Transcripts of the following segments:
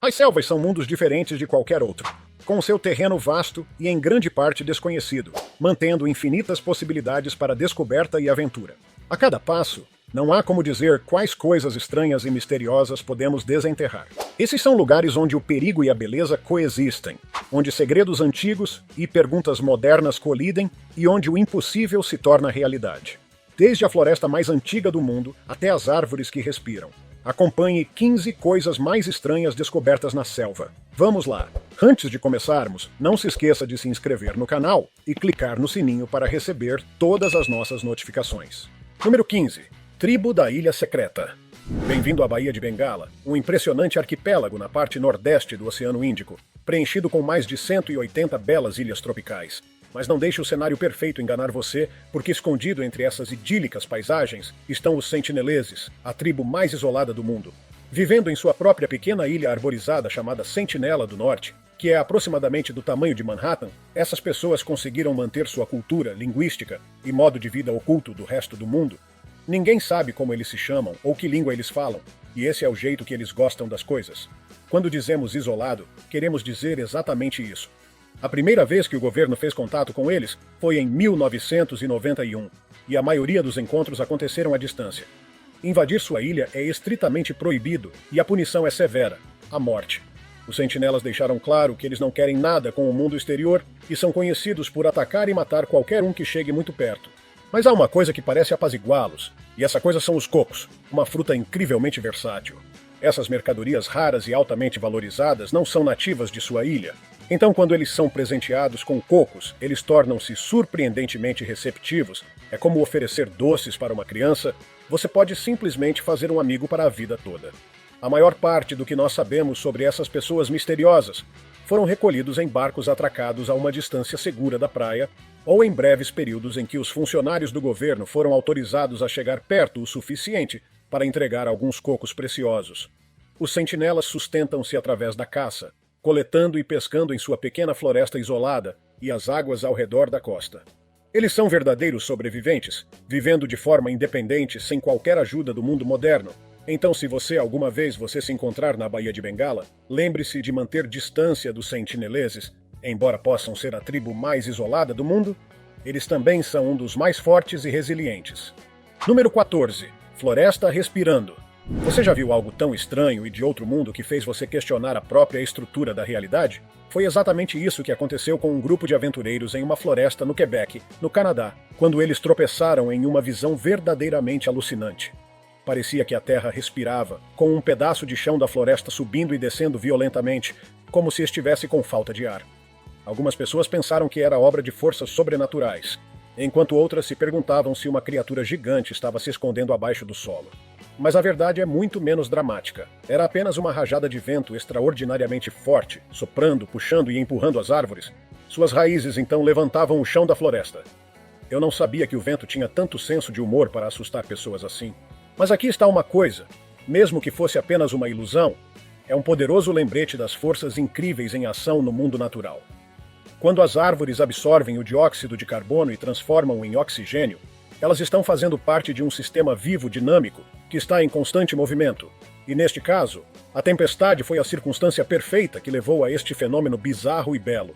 As selvas são mundos diferentes de qualquer outro, com seu terreno vasto e em grande parte desconhecido, mantendo infinitas possibilidades para descoberta e aventura. A cada passo, não há como dizer quais coisas estranhas e misteriosas podemos desenterrar. Esses são lugares onde o perigo e a beleza coexistem, onde segredos antigos e perguntas modernas colidem e onde o impossível se torna realidade. Desde a floresta mais antiga do mundo até as árvores que respiram. Acompanhe 15 coisas mais estranhas descobertas na selva. Vamos lá! Antes de começarmos, não se esqueça de se inscrever no canal e clicar no sininho para receber todas as nossas notificações. Número 15. Tribo da Ilha Secreta. Bem-vindo à Baía de Bengala, um impressionante arquipélago na parte nordeste do Oceano Índico, preenchido com mais de 180 belas ilhas tropicais. Mas não deixe o cenário perfeito enganar você, porque escondido entre essas idílicas paisagens estão os sentineleses, a tribo mais isolada do mundo. Vivendo em sua própria pequena ilha arborizada chamada Sentinela do Norte, que é aproximadamente do tamanho de Manhattan, essas pessoas conseguiram manter sua cultura, linguística e modo de vida oculto do resto do mundo. Ninguém sabe como eles se chamam ou que língua eles falam, e esse é o jeito que eles gostam das coisas. Quando dizemos isolado, queremos dizer exatamente isso. A primeira vez que o governo fez contato com eles foi em 1991, e a maioria dos encontros aconteceram à distância. Invadir sua ilha é estritamente proibido e a punição é severa, a morte. Os sentinelas deixaram claro que eles não querem nada com o mundo exterior e são conhecidos por atacar e matar qualquer um que chegue muito perto. Mas há uma coisa que parece apaziguá-los, e essa coisa são os cocos, uma fruta incrivelmente versátil. Essas mercadorias raras e altamente valorizadas não são nativas de sua ilha. Então, quando eles são presenteados com cocos, eles tornam-se surpreendentemente receptivos. É como oferecer doces para uma criança. Você pode simplesmente fazer um amigo para a vida toda. A maior parte do que nós sabemos sobre essas pessoas misteriosas foram recolhidos em barcos atracados a uma distância segura da praia, ou em breves períodos em que os funcionários do governo foram autorizados a chegar perto o suficiente para entregar alguns cocos preciosos. Os sentinelas sustentam-se através da caça, coletando e pescando em sua pequena floresta isolada e as águas ao redor da costa. Eles são verdadeiros sobreviventes, vivendo de forma independente sem qualquer ajuda do mundo moderno. Então, se alguma vez você se encontrar na Baía de Bengala, lembre-se de manter distância dos sentineleses. Embora possam ser a tribo mais isolada do mundo, eles também são um dos mais fortes e resilientes. Número 14. Floresta respirando. Você já viu algo tão estranho e de outro mundo que fez você questionar a própria estrutura da realidade? Foi exatamente isso que aconteceu com um grupo de aventureiros em uma floresta no Quebec, no Canadá, quando eles tropeçaram em uma visão verdadeiramente alucinante. Parecia que a terra respirava, com um pedaço de chão da floresta subindo e descendo violentamente, como se estivesse com falta de ar. Algumas pessoas pensaram que era obra de forças sobrenaturais, enquanto outras se perguntavam se uma criatura gigante estava se escondendo abaixo do solo. Mas a verdade é muito menos dramática. Era apenas uma rajada de vento extraordinariamente forte, soprando, puxando e empurrando as árvores. Suas raízes então levantavam o chão da floresta. Eu não sabia que o vento tinha tanto senso de humor para assustar pessoas assim. Mas aqui está uma coisa. Mesmo que fosse apenas uma ilusão, é um poderoso lembrete das forças incríveis em ação no mundo natural. Quando as árvores absorvem o dióxido de carbono e transformam em oxigênio, elas estão fazendo parte de um sistema vivo dinâmico que está em constante movimento. E neste caso, a tempestade foi a circunstância perfeita que levou a este fenômeno bizarro e belo.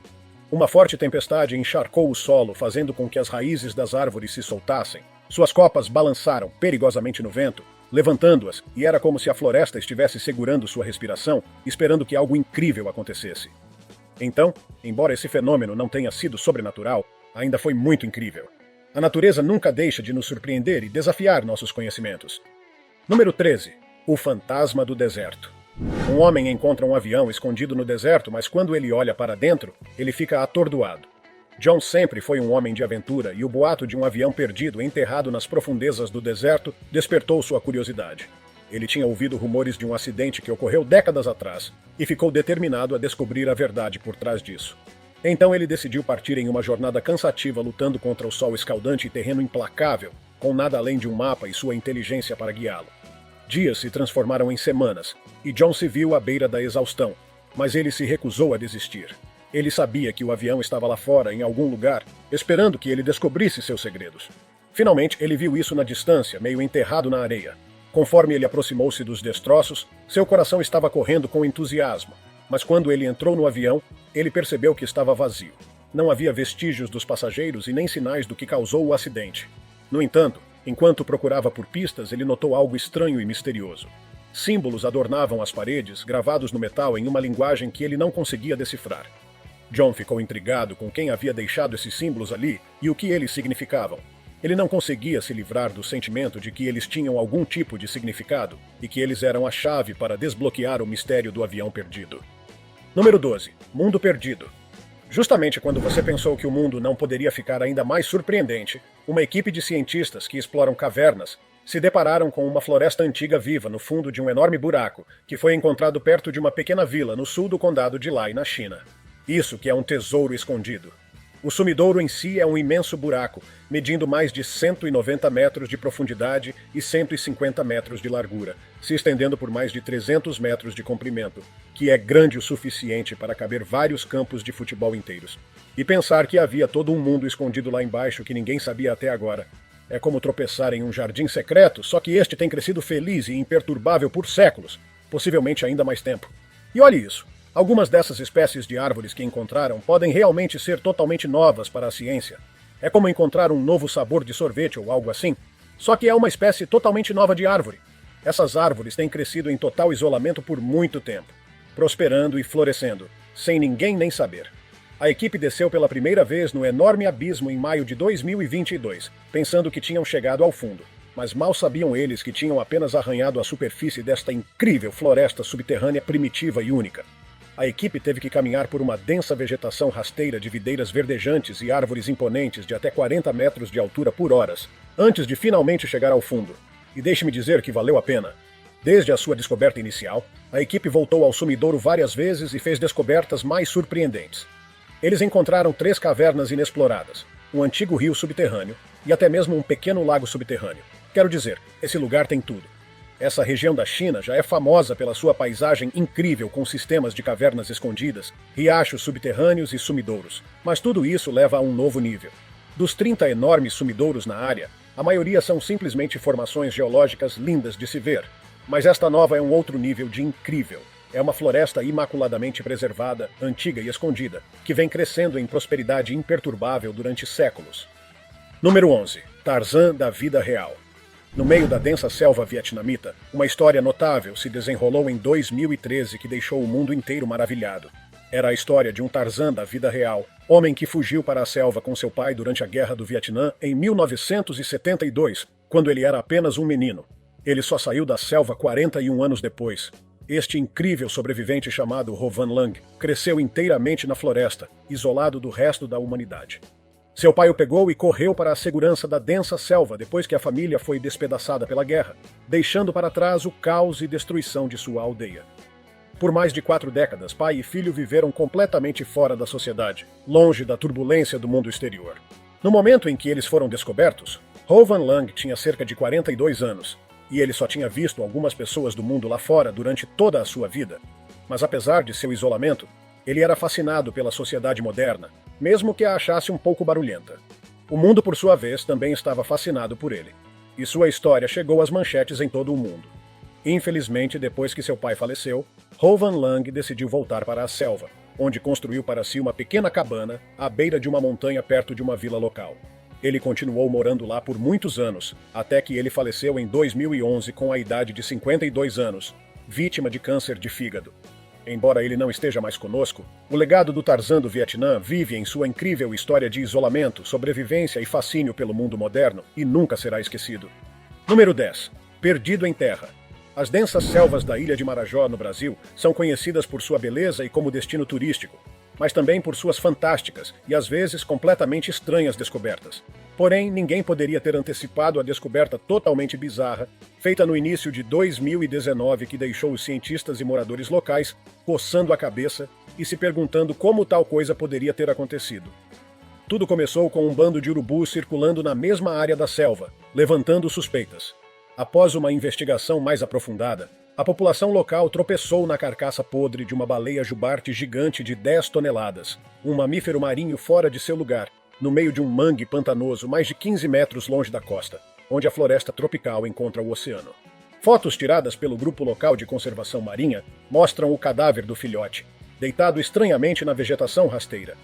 Uma forte tempestade encharcou o solo, fazendo com que as raízes das árvores se soltassem. Suas copas balançaram perigosamente no vento, levantando-as, e era como se a floresta estivesse segurando sua respiração, esperando que algo incrível acontecesse. Então, embora esse fenômeno não tenha sido sobrenatural, ainda foi muito incrível. A natureza nunca deixa de nos surpreender e desafiar nossos conhecimentos. Número 13. O fantasma do deserto. Um homem encontra um avião escondido no deserto, mas quando ele olha para dentro, ele fica atordoado. John sempre foi um homem de aventura e o boato de um avião perdido enterrado nas profundezas do deserto despertou sua curiosidade. Ele tinha ouvido rumores de um acidente que ocorreu décadas atrás e ficou determinado a descobrir a verdade por trás disso. Então ele decidiu partir em uma jornada cansativa lutando contra o sol escaldante e terreno implacável, com nada além de um mapa e sua inteligência para guiá-lo. Dias se transformaram em semanas, e John se viu à beira da exaustão, mas ele se recusou a desistir. Ele sabia que o avião estava lá fora, em algum lugar, esperando que ele descobrisse seus segredos. Finalmente, ele viu isso na distância, meio enterrado na areia. Conforme ele aproximou-se dos destroços, seu coração estava correndo com entusiasmo, mas quando ele entrou no avião, ele percebeu que estava vazio. Não havia vestígios dos passageiros e nem sinais do que causou o acidente. No entanto, enquanto procurava por pistas, ele notou algo estranho e misterioso. Símbolos adornavam as paredes, gravados no metal em uma linguagem que ele não conseguia decifrar. John ficou intrigado com quem havia deixado esses símbolos ali e o que eles significavam. Ele não conseguia se livrar do sentimento de que eles tinham algum tipo de significado e que eles eram a chave para desbloquear o mistério do avião perdido. Número 12. Mundo Perdido. Justamente quando você pensou que o mundo não poderia ficar ainda mais surpreendente, uma equipe de cientistas que exploram cavernas se depararam com uma floresta antiga viva no fundo de um enorme buraco que foi encontrado perto de uma pequena vila no sul do condado de Lai, na China. Isso que é um tesouro escondido. O sumidouro em si é um imenso buraco, medindo mais de 190 metros de profundidade e 150 metros de largura, se estendendo por mais de 300 metros de comprimento, que é grande o suficiente para caber vários campos de futebol inteiros. E pensar que havia todo um mundo escondido lá embaixo que ninguém sabia até agora. É como tropeçar em um jardim secreto, só que este tem crescido feliz e imperturbável por séculos, possivelmente ainda mais tempo. E olhe isso. Algumas dessas espécies de árvores que encontraram podem realmente ser totalmente novas para a ciência. É como encontrar um novo sabor de sorvete ou algo assim, só que é uma espécie totalmente nova de árvore. Essas árvores têm crescido em total isolamento por muito tempo, prosperando e florescendo, sem ninguém nem saber. A equipe desceu pela primeira vez no enorme abismo em maio de 2022, pensando que tinham chegado ao fundo. Mas mal sabiam eles que tinham apenas arranhado a superfície desta incrível floresta subterrânea primitiva e única. A equipe teve que caminhar por uma densa vegetação rasteira de videiras verdejantes e árvores imponentes de até 40 metros de altura por horas, antes de finalmente chegar ao fundo. E deixe-me dizer que valeu a pena. Desde a sua descoberta inicial, a equipe voltou ao sumidouro várias vezes e fez descobertas mais surpreendentes. Eles encontraram 3 cavernas inexploradas, um antigo rio subterrâneo e até mesmo um pequeno lago subterrâneo. Quero dizer, esse lugar tem tudo. Essa região da China já é famosa pela sua paisagem incrível com sistemas de cavernas escondidas, riachos subterrâneos e sumidouros. Mas tudo isso leva a um novo nível. Dos 30 enormes sumidouros na área, a maioria são simplesmente formações geológicas lindas de se ver. Mas esta nova é um outro nível de incrível. É uma floresta imaculadamente preservada, antiga e escondida, que vem crescendo em prosperidade imperturbável durante séculos. Número 11. Tarzan da vida real. No meio da densa selva vietnamita, uma história notável se desenrolou em 2013 que deixou o mundo inteiro maravilhado. Era a história de um Tarzan da vida real, homem que fugiu para a selva com seu pai durante a Guerra do Vietnã em 1972, quando ele era apenas um menino. Ele só saiu da selva 41 anos depois. Este incrível sobrevivente chamado Ho Van Lang cresceu inteiramente na floresta, isolado do resto da humanidade. Seu pai o pegou e correu para a segurança da densa selva depois que a família foi despedaçada pela guerra, deixando para trás o caos e destruição de sua aldeia. Por mais de 4 décadas, pai e filho viveram completamente fora da sociedade, longe da turbulência do mundo exterior. No momento em que eles foram descobertos, Ho Van Lang tinha cerca de 42 anos, e ele só tinha visto algumas pessoas do mundo lá fora durante toda a sua vida. Mas apesar de seu isolamento, ele era fascinado pela sociedade moderna, mesmo que a achasse um pouco barulhenta. O mundo, por sua vez, também estava fascinado por ele, e sua história chegou às manchetes em todo o mundo. Infelizmente, depois que seu pai faleceu, Ho Van Lang decidiu voltar para a selva, onde construiu para si uma pequena cabana à beira de uma montanha perto de uma vila local. Ele continuou morando lá por muitos anos, até que ele faleceu em 2011 com a idade de 52 anos, vítima de câncer de fígado. Embora ele não esteja mais conosco, o legado do Tarzan do Vietnã vive em sua incrível história de isolamento, sobrevivência e fascínio pelo mundo moderno e nunca será esquecido. Número 10. Perdido em terra. As densas selvas da ilha de Marajó, no Brasil, são conhecidas por sua beleza e como destino turístico, mas também por suas fantásticas e às vezes completamente estranhas descobertas. Porém, ninguém poderia ter antecipado a descoberta totalmente bizarra, feita no início de 2019, que deixou os cientistas e moradores locais coçando a cabeça e se perguntando como tal coisa poderia ter acontecido. Tudo começou com um bando de urubus circulando na mesma área da selva, levantando suspeitas. Após uma investigação mais aprofundada, a população local tropeçou na carcaça podre de uma baleia jubarte gigante de 10 toneladas, um mamífero marinho fora de seu lugar, no meio de um mangue pantanoso mais de 15 metros longe da costa, onde a floresta tropical encontra o oceano. Fotos tiradas pelo grupo local de conservação marinha mostram o cadáver do filhote, deitado estranhamente na vegetação rasteira.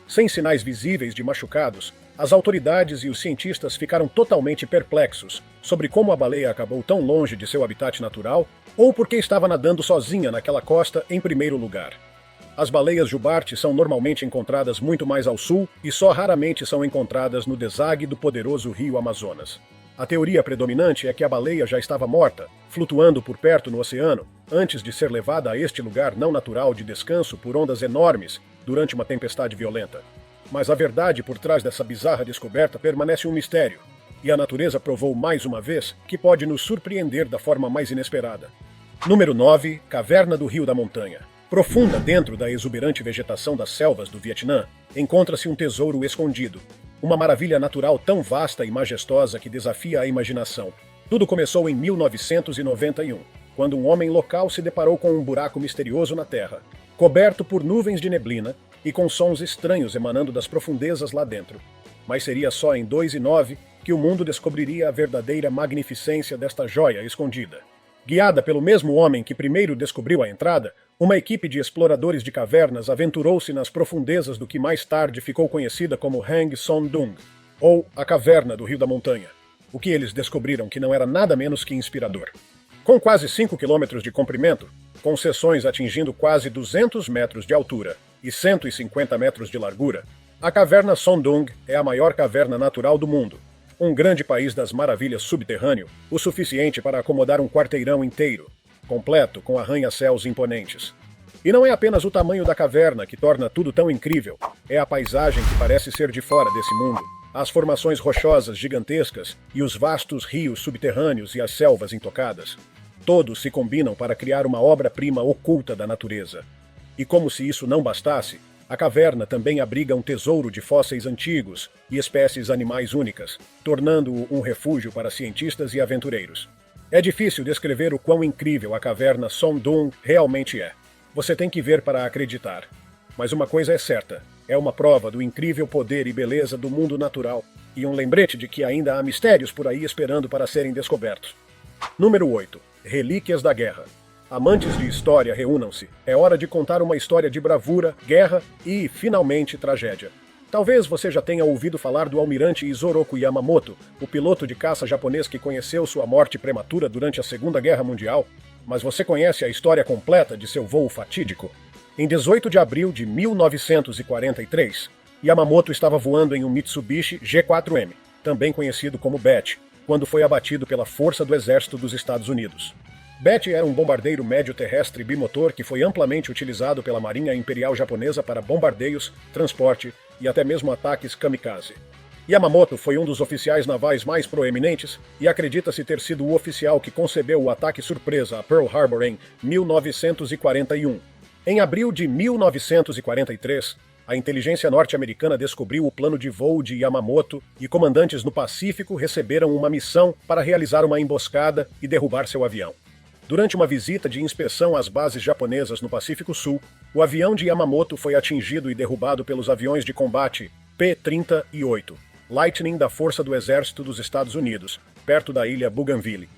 Sem sinais visíveis de machucados, as autoridades e os cientistas ficaram totalmente perplexos sobre como a baleia acabou tão longe de seu habitat natural ou porque estava nadando sozinha naquela costa em primeiro lugar. As baleias jubarte são normalmente encontradas muito mais ao sul e só raramente são encontradas no desague do poderoso rio Amazonas. A teoria predominante é que a baleia já estava morta, flutuando por perto no oceano, antes de ser levada a este lugar não natural de descanso por ondas enormes durante uma tempestade violenta. Mas a verdade por trás dessa bizarra descoberta permanece um mistério, e a natureza provou mais uma vez que pode nos surpreender da forma mais inesperada. Número 9. Caverna do Rio da Montanha. Profunda dentro da exuberante vegetação das selvas do Vietnã, encontra-se um tesouro escondido. Uma maravilha natural tão vasta e majestosa que desafia a imaginação. Tudo começou em 1991, quando um homem local se deparou com um buraco misterioso na terra, coberto por nuvens de neblina e com sons estranhos emanando das profundezas lá dentro. Mas seria só em 2009 que o mundo descobriria a verdadeira magnificência desta joia escondida. Guiada pelo mesmo homem que primeiro descobriu a entrada, uma equipe de exploradores de cavernas aventurou-se nas profundezas do que mais tarde ficou conhecida como Hang Son Doong, ou a Caverna do Rio da Montanha. O que eles descobriram que não era nada menos que inspirador. Com quase 5 quilômetros de comprimento, com seções atingindo quase 200 metros de altura e 150 metros de largura, a Caverna Son Doong é a maior caverna natural do mundo. Um grande país das maravilhas subterrâneo, o suficiente para acomodar um quarteirão inteiro, completo com arranha-céus imponentes. E não é apenas o tamanho da caverna que torna tudo tão incrível, é a paisagem que parece ser de fora desse mundo, as formações rochosas gigantescas e os vastos rios subterrâneos e as selvas intocadas. Todos se combinam para criar uma obra-prima oculta da natureza. E como se isso não bastasse, a caverna também abriga um tesouro de fósseis antigos e espécies animais únicas, tornando-o um refúgio para cientistas e aventureiros. É difícil descrever o quão incrível a caverna Son Doong realmente é. Você tem que ver para acreditar. Mas uma coisa é certa, é uma prova do incrível poder e beleza do mundo natural, e um lembrete de que ainda há mistérios por aí esperando para serem descobertos. Número 8. Relíquias da Guerra. Amantes de história, reúnam-se. É hora de contar uma história de bravura, guerra e, finalmente, tragédia. Talvez você já tenha ouvido falar do almirante Isoroku Yamamoto, o piloto de caça japonês que conheceu sua morte prematura durante a Segunda Guerra Mundial, mas você conhece a história completa de seu voo fatídico? Em 18 de abril de 1943, Yamamoto estava voando em um Mitsubishi G4M, também conhecido como Bet, quando foi abatido pela força do exército dos Estados Unidos. Bet era um bombardeiro médio terrestre bimotor que foi amplamente utilizado pela Marinha Imperial Japonesa para bombardeios, transporte e até mesmo ataques kamikaze. Yamamoto foi um dos oficiais navais mais proeminentes e acredita-se ter sido o oficial que concebeu o ataque surpresa a Pearl Harbor em 1941. Em abril de 1943, a inteligência norte-americana descobriu o plano de voo de Yamamoto e comandantes no Pacífico receberam uma missão para realizar uma emboscada e derrubar seu avião. Durante uma visita de inspeção às bases japonesas no Pacífico Sul, o avião de Yamamoto foi atingido e derrubado pelos aviões de combate P-38, Lightning da Força do Exército dos Estados Unidos, perto da ilha Bougainville.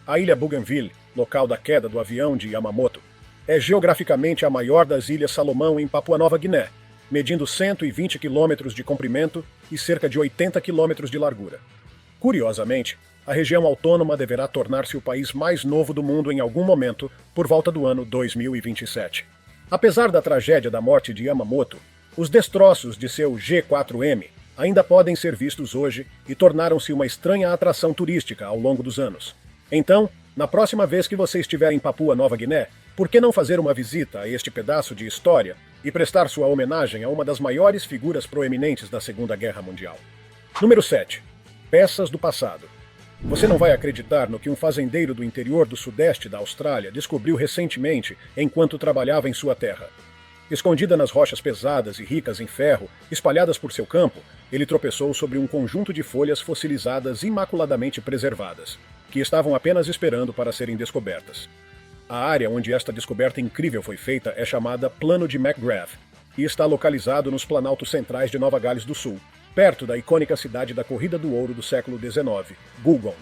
A ilha Bougainville, local da queda do avião de Yamamoto, é geograficamente a maior das Ilhas Salomão em Papua Nova Guiné, medindo 120 quilômetros de comprimento e cerca de 80 quilômetros de largura. Curiosamente, a região autônoma deverá tornar-se o país mais novo do mundo em algum momento, por volta do ano 2027. Apesar da tragédia da morte de Yamamoto, os destroços de seu G4M ainda podem ser vistos hoje e tornaram-se uma estranha atração turística ao longo dos anos. Então, na próxima vez que você estiver em Papua Nova Guiné, por que não fazer uma visita a este pedaço de história e prestar sua homenagem a uma das maiores figuras proeminentes da Segunda Guerra Mundial? Número 7. Peças do passado. Você não vai acreditar no que um fazendeiro do interior do sudeste da Austrália descobriu recentemente enquanto trabalhava em sua terra. Escondida nas rochas pesadas e ricas em ferro, espalhadas por seu campo, ele tropeçou sobre um conjunto de folhas fossilizadas imaculadamente preservadas, que estavam apenas esperando para serem descobertas. A área onde esta descoberta incrível foi feita é chamada Plano de McGrath e está localizado nos planaltos centrais de Nova Gales do Sul, perto da icônica cidade da Corrida do Ouro do século XIX, Wollongong.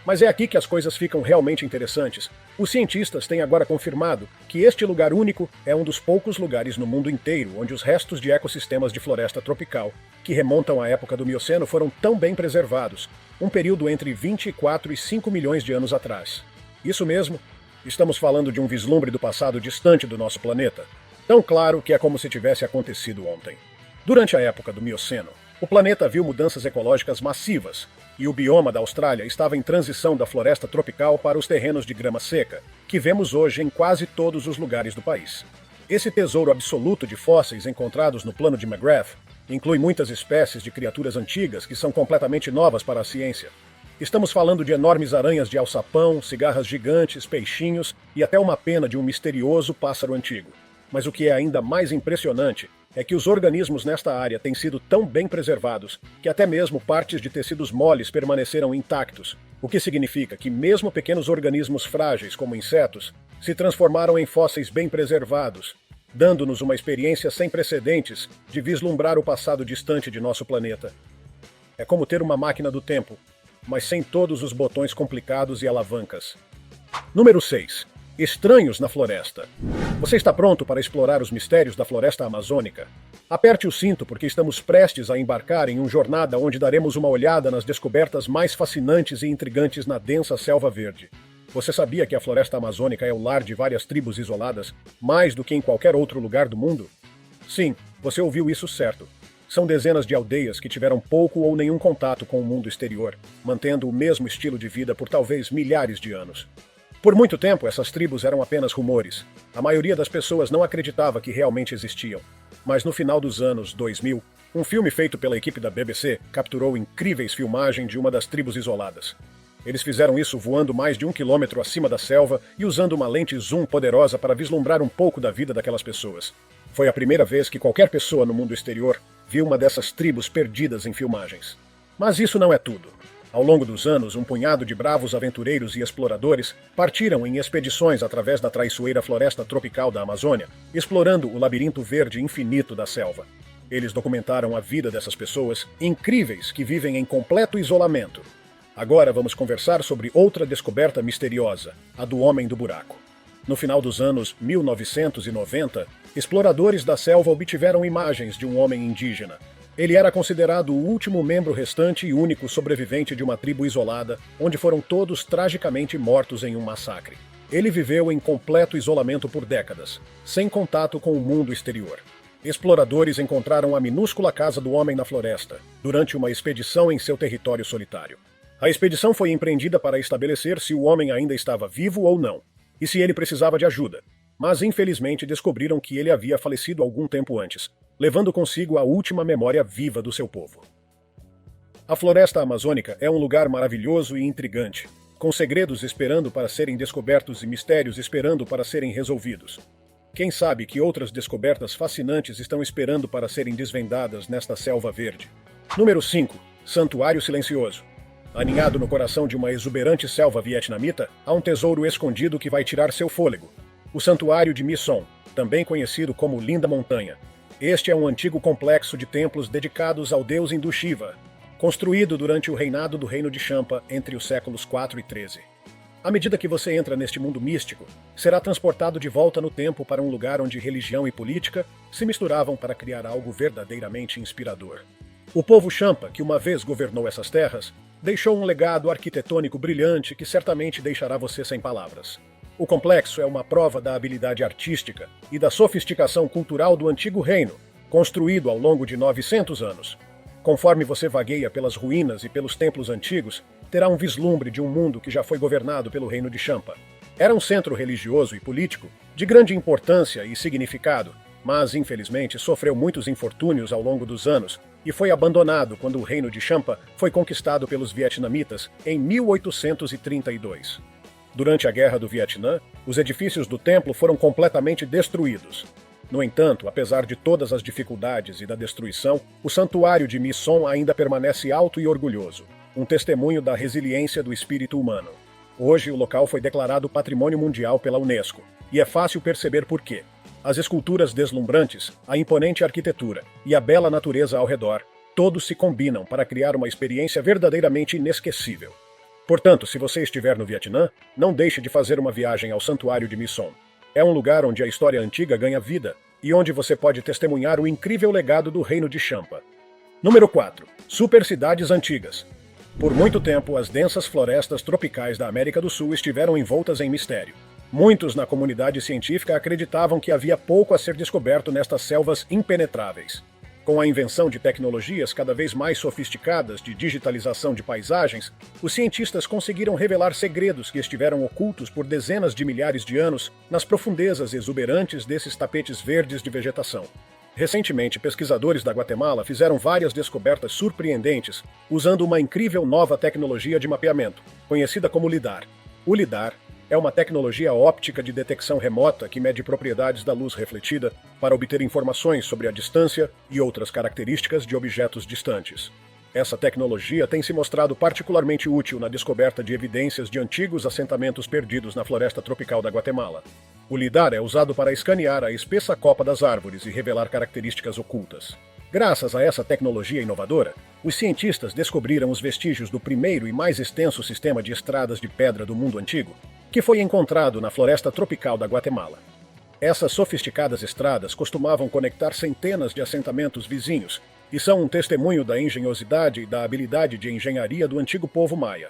Mas é aqui que as coisas ficam realmente interessantes. Os cientistas têm agora confirmado que este lugar único é um dos poucos lugares no mundo inteiro onde os restos de ecossistemas de floresta tropical, que remontam à época do Mioceno, foram tão bem preservados, um período entre 24 e 5 milhões de anos atrás. Isso mesmo, estamos falando de um vislumbre do passado distante do nosso planeta, tão claro que é como se tivesse acontecido ontem. Durante a época do Mioceno, o planeta viu mudanças ecológicas massivas, e o bioma da Austrália estava em transição da floresta tropical para os terrenos de grama seca, que vemos hoje em quase todos os lugares do país. Esse tesouro absoluto de fósseis encontrados no plano de McGrath inclui muitas espécies de criaturas antigas que são completamente novas para a ciência. Estamos falando de enormes aranhas de alçapão, cigarras gigantes, peixinhos e até uma pena de um misterioso pássaro antigo. Mas o que é ainda mais impressionante é que os organismos nesta área têm sido tão bem preservados que até mesmo partes de tecidos moles permaneceram intactos, o que significa que mesmo pequenos organismos frágeis como insetos se transformaram em fósseis bem preservados, dando-nos uma experiência sem precedentes de vislumbrar o passado distante de nosso planeta. É como ter uma máquina do tempo, mas sem todos os botões complicados e alavancas. Número 6. Estranhos na floresta. Você está pronto para explorar os mistérios da floresta amazônica? Aperte o cinto porque estamos prestes a embarcar em uma jornada onde daremos uma olhada nas descobertas mais fascinantes e intrigantes na densa selva verde. Você sabia que a floresta amazônica é o lar de várias tribos isoladas, mais do que em qualquer outro lugar do mundo? Sim, você ouviu isso certo. São dezenas de aldeias que tiveram pouco ou nenhum contato com o mundo exterior, mantendo o mesmo estilo de vida por talvez milhares de anos. Por muito tempo, essas tribos eram apenas rumores. A maioria das pessoas não acreditava que realmente existiam. Mas no final dos anos 2000, um filme feito pela equipe da BBC capturou incríveis filmagens de uma das tribos isoladas. Eles fizeram isso voando mais de 1 quilômetro acima da selva e usando uma lente zoom poderosa para vislumbrar um pouco da vida daquelas pessoas. Foi a primeira vez que qualquer pessoa no mundo exterior viu uma dessas tribos perdidas em filmagens. Mas isso não é tudo. Ao longo dos anos, um punhado de bravos aventureiros e exploradores partiram em expedições através da traiçoeira floresta tropical da Amazônia, explorando o labirinto verde infinito da selva. Eles documentaram a vida dessas pessoas incríveis que vivem em completo isolamento. Agora vamos conversar sobre outra descoberta misteriosa, a do Homem do Buraco. No final dos anos 1990, exploradores da selva obtiveram imagens de um homem indígena. Ele era considerado o último membro restante e único sobrevivente de uma tribo isolada, onde foram todos tragicamente mortos em um massacre. Ele viveu em completo isolamento por décadas, sem contato com o mundo exterior. Exploradores encontraram a minúscula casa do homem na floresta, durante uma expedição em seu território solitário. A expedição foi empreendida para estabelecer se o homem ainda estava vivo ou não, e se ele precisava de ajuda, mas infelizmente descobriram que ele havia falecido algum tempo antes, levando consigo a última memória viva do seu povo. A floresta amazônica é um lugar maravilhoso e intrigante, com segredos esperando para serem descobertos e mistérios esperando para serem resolvidos. Quem sabe que outras descobertas fascinantes estão esperando para serem desvendadas nesta selva verde. Número 5. Santuário Silencioso. Aninhado no coração de uma exuberante selva vietnamita, há um tesouro escondido que vai tirar seu fôlego. O Santuário de My Son, também conhecido como Linda Montanha. Este é um antigo complexo de templos dedicados ao deus hindu Shiva, construído durante o reinado do Reino de Champa entre os séculos 4 e 13. À medida que você entra neste mundo místico, será transportado de volta no tempo para um lugar onde religião e política se misturavam para criar algo verdadeiramente inspirador. O povo Champa, que uma vez governou essas terras, deixou um legado arquitetônico brilhante que certamente deixará você sem palavras. O complexo é uma prova da habilidade artística e da sofisticação cultural do antigo reino, construído ao longo de 900 anos. Conforme você vagueia pelas ruínas e pelos templos antigos, terá um vislumbre de um mundo que já foi governado pelo reino de Champa. Era um centro religioso e político de grande importância e significado, mas infelizmente sofreu muitos infortúnios ao longo dos anos e foi abandonado quando o reino de Champa foi conquistado pelos vietnamitas em 1832. Durante a Guerra do Vietnã, os edifícios do templo foram completamente destruídos. No entanto, apesar de todas as dificuldades e da destruição, o santuário de My Son ainda permanece alto e orgulhoso, um testemunho da resiliência do espírito humano. Hoje, o local foi declarado Patrimônio Mundial pela Unesco, e é fácil perceber por quê. As esculturas deslumbrantes, a imponente arquitetura e a bela natureza ao redor, todos se combinam para criar uma experiência verdadeiramente inesquecível. Portanto, se você estiver no Vietnã, não deixe de fazer uma viagem ao Santuário de Mission. É um lugar onde a história antiga ganha vida e onde você pode testemunhar o incrível legado do Reino de Champa. Número 4. Supercidades antigas. Por muito tempo, as densas florestas tropicais da América do Sul estiveram envoltas em mistério. Muitos na comunidade científica acreditavam que havia pouco a ser descoberto nestas selvas impenetráveis. Com a invenção de tecnologias cada vez mais sofisticadas de digitalização de paisagens, os cientistas conseguiram revelar segredos que estiveram ocultos por dezenas de milhares de anos nas profundezas exuberantes desses tapetes verdes de vegetação. Recentemente, pesquisadores da Guatemala fizeram várias descobertas surpreendentes usando uma incrível nova tecnologia de mapeamento, conhecida como LIDAR. O LIDAR é uma tecnologia óptica de detecção remota que mede propriedades da luz refletida para obter informações sobre a distância e outras características de objetos distantes. Essa tecnologia tem se mostrado particularmente útil na descoberta de evidências de antigos assentamentos perdidos na floresta tropical da Guatemala. O LIDAR é usado para escanear a espessa copa das árvores e revelar características ocultas. Graças a essa tecnologia inovadora, os cientistas descobriram os vestígios do primeiro e mais extenso sistema de estradas de pedra do mundo antigo, que foi encontrado na floresta tropical da Guatemala. Essas sofisticadas estradas costumavam conectar centenas de assentamentos vizinhos e são um testemunho da engenhosidade e da habilidade de engenharia do antigo povo maia.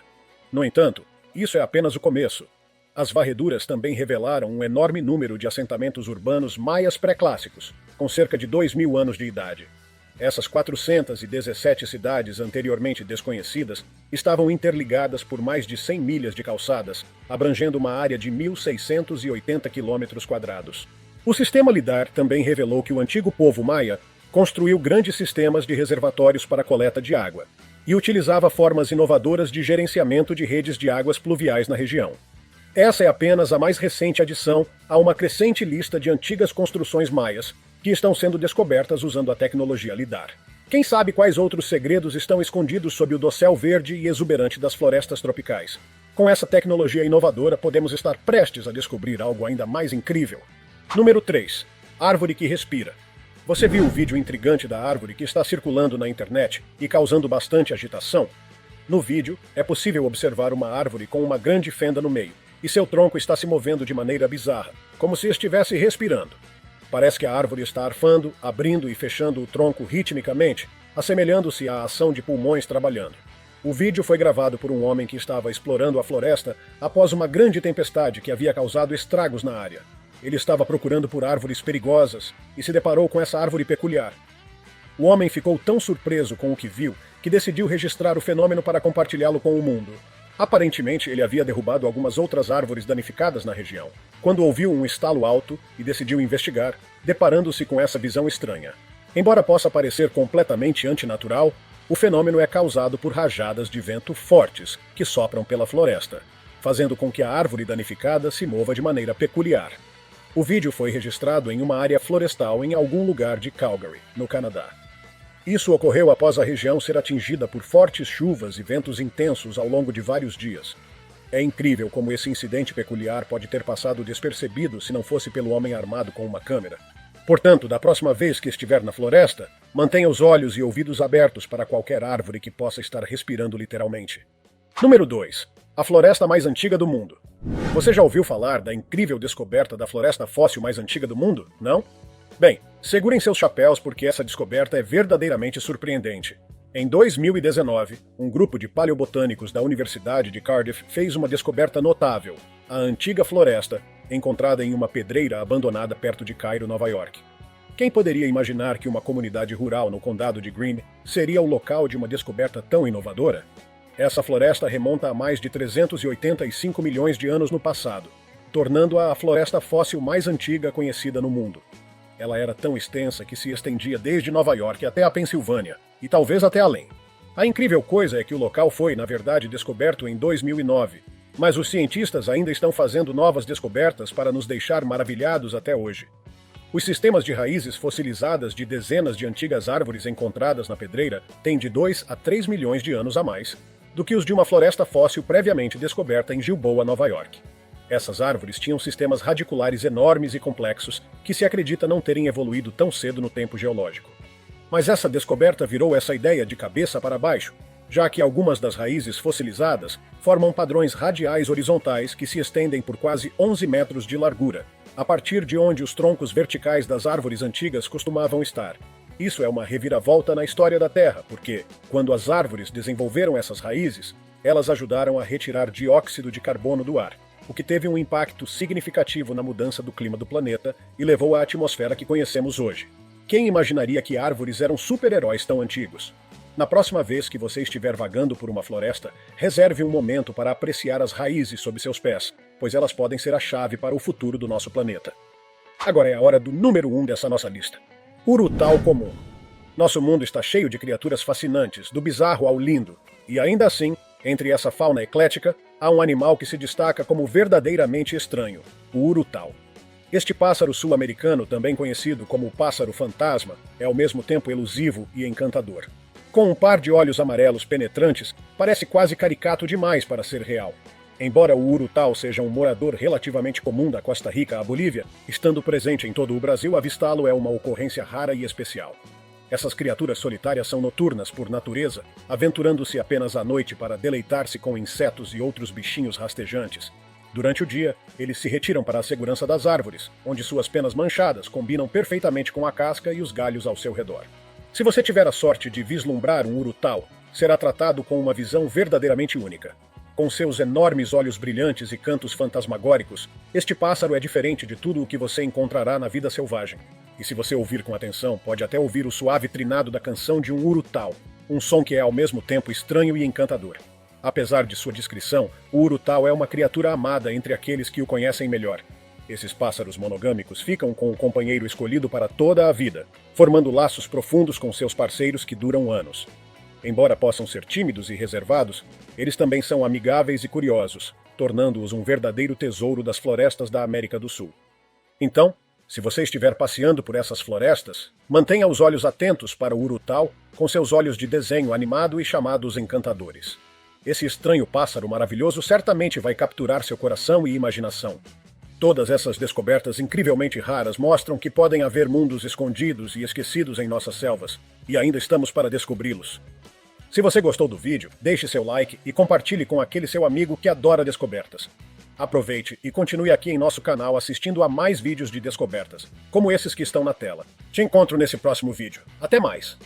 No entanto, isso é apenas o começo. As varreduras também revelaram um enorme número de assentamentos urbanos maias pré-clássicos, com cerca de 2.000 anos de idade. Essas 417 cidades anteriormente desconhecidas estavam interligadas por mais de 100 milhas de calçadas, abrangendo uma área de 1.680 km². O sistema LIDAR também revelou que o antigo povo maia construiu grandes sistemas de reservatórios para coleta de água e utilizava formas inovadoras de gerenciamento de redes de águas pluviais na região. Essa é apenas a mais recente adição a uma crescente lista de antigas construções maias que estão sendo descobertas usando a tecnologia LIDAR. Quem sabe quais outros segredos estão escondidos sob o dossel verde e exuberante das florestas tropicais? Com essa tecnologia inovadora, podemos estar prestes a descobrir algo ainda mais incrível. Número 3. Árvore que respira. Você viu o vídeo intrigante da árvore que está circulando na internet e causando bastante agitação? No vídeo, é possível observar uma árvore com uma grande fenda no meio, e seu tronco está se movendo de maneira bizarra, como se estivesse respirando. Parece que a árvore está arfando, abrindo e fechando o tronco ritmicamente, assemelhando-se à ação de pulmões trabalhando. O vídeo foi gravado por um homem que estava explorando a floresta após uma grande tempestade que havia causado estragos na área. Ele estava procurando por árvores perigosas e se deparou com essa árvore peculiar. O homem ficou tão surpreso com o que viu que decidiu registrar o fenômeno para compartilhá-lo com o mundo. Aparentemente, ele havia derrubado algumas outras árvores danificadas na região, quando ouviu um estalo alto e decidiu investigar, deparando-se com essa visão estranha. Embora possa parecer completamente antinatural, o fenômeno é causado por rajadas de vento fortes que sopram pela floresta, fazendo com que a árvore danificada se mova de maneira peculiar. O vídeo foi registrado em uma área florestal em algum lugar de Calgary, no Canadá. Isso ocorreu após a região ser atingida por fortes chuvas e ventos intensos ao longo de vários dias. É incrível como esse incidente peculiar pode ter passado despercebido se não fosse pelo homem armado com uma câmera. Portanto, da próxima vez que estiver na floresta, mantenha os olhos e ouvidos abertos para qualquer árvore que possa estar respirando literalmente. Número 2. A floresta mais antiga do mundo. Você já ouviu falar da incrível descoberta da floresta fóssil mais antiga do mundo, não? Bem, segurem seus chapéus porque essa descoberta é verdadeiramente surpreendente. Em 2019, um grupo de paleobotânicos da Universidade de Cardiff fez uma descoberta notável, a antiga floresta, encontrada em uma pedreira abandonada perto de Cairo, Nova York. Quem poderia imaginar que uma comunidade rural no condado de Greene seria o local de uma descoberta tão inovadora? Essa floresta remonta a mais de 385 milhões de anos no passado, tornando-a a floresta fóssil mais antiga conhecida no mundo. Ela era tão extensa que se estendia desde Nova York até a Pensilvânia, e talvez até além. A incrível coisa é que o local foi, na verdade, descoberto em 2009, mas os cientistas ainda estão fazendo novas descobertas para nos deixar maravilhados até hoje. Os sistemas de raízes fossilizadas de dezenas de antigas árvores encontradas na pedreira têm de 2 a 3 milhões de anos a mais do que os de uma floresta fóssil previamente descoberta em Gilboa, Nova York. Essas árvores tinham sistemas radiculares enormes e complexos que se acredita não terem evoluído tão cedo no tempo geológico. Mas essa descoberta virou essa ideia de cabeça para baixo. já que algumas das raízes fossilizadas formam padrões radiais horizontais que se estendem por quase 11 metros de largura, a partir de onde os troncos verticais das árvores antigas costumavam estar. Isso é uma reviravolta na história da Terra, porque, quando as árvores desenvolveram essas raízes, elas ajudaram a retirar dióxido de carbono do ar, o que teve um impacto significativo na mudança do clima do planeta e levou à atmosfera que conhecemos hoje. Quem imaginaria que árvores eram super-heróis tão antigos? Na próxima vez que você estiver vagando por uma floresta, reserve um momento para apreciar as raízes sob seus pés, pois elas podem ser a chave para o futuro do nosso planeta. Agora é a hora do número 1 dessa nossa lista. Urutau comum. Nosso mundo está cheio de criaturas fascinantes, do bizarro ao lindo, e ainda assim, entre essa fauna eclética, há um animal que se destaca como verdadeiramente estranho, o urutau. Este pássaro sul-americano, também conhecido como o pássaro fantasma, é ao mesmo tempo elusivo e encantador. Com um par de olhos amarelos penetrantes, parece quase caricato demais para ser real. Embora o urutau seja um morador relativamente comum da Costa Rica à Bolívia, estando presente em todo o Brasil, avistá-lo é uma ocorrência rara e especial. Essas criaturas solitárias são noturnas por natureza, aventurando-se apenas à noite para deleitar-se com insetos e outros bichinhos rastejantes. Durante o dia, eles se retiram para a segurança das árvores, onde suas penas manchadas combinam perfeitamente com a casca e os galhos ao seu redor. Se você tiver a sorte de vislumbrar um urutau, será tratado com uma visão verdadeiramente única. Com seus enormes olhos brilhantes e cantos fantasmagóricos, este pássaro é diferente de tudo o que você encontrará na vida selvagem. E se você ouvir com atenção, pode até ouvir o suave trinado da canção de um urutau, um som que é ao mesmo tempo estranho e encantador. Apesar de sua descrição, o urutau é uma criatura amada entre aqueles que o conhecem melhor. Esses pássaros monogâmicos ficam com o companheiro escolhido para toda a vida, formando laços profundos com seus parceiros que duram anos. Embora possam ser tímidos e reservados, eles também são amigáveis e curiosos, tornando-os um verdadeiro tesouro das florestas da América do Sul. Então, se você estiver passeando por essas florestas, mantenha os olhos atentos para o urutau com seus olhos de desenho animado e chamados encantadores. Esse estranho pássaro maravilhoso certamente vai capturar seu coração e imaginação. Todas essas descobertas incrivelmente raras mostram que podem haver mundos escondidos e esquecidos em nossas selvas, e ainda estamos para descobri-los. Se você gostou do vídeo, deixe seu like e compartilhe com aquele seu amigo que adora descobertas. Aproveite e continue aqui em nosso canal assistindo a mais vídeos de descobertas, como esses que estão na tela. Te encontro nesse próximo vídeo. Até mais!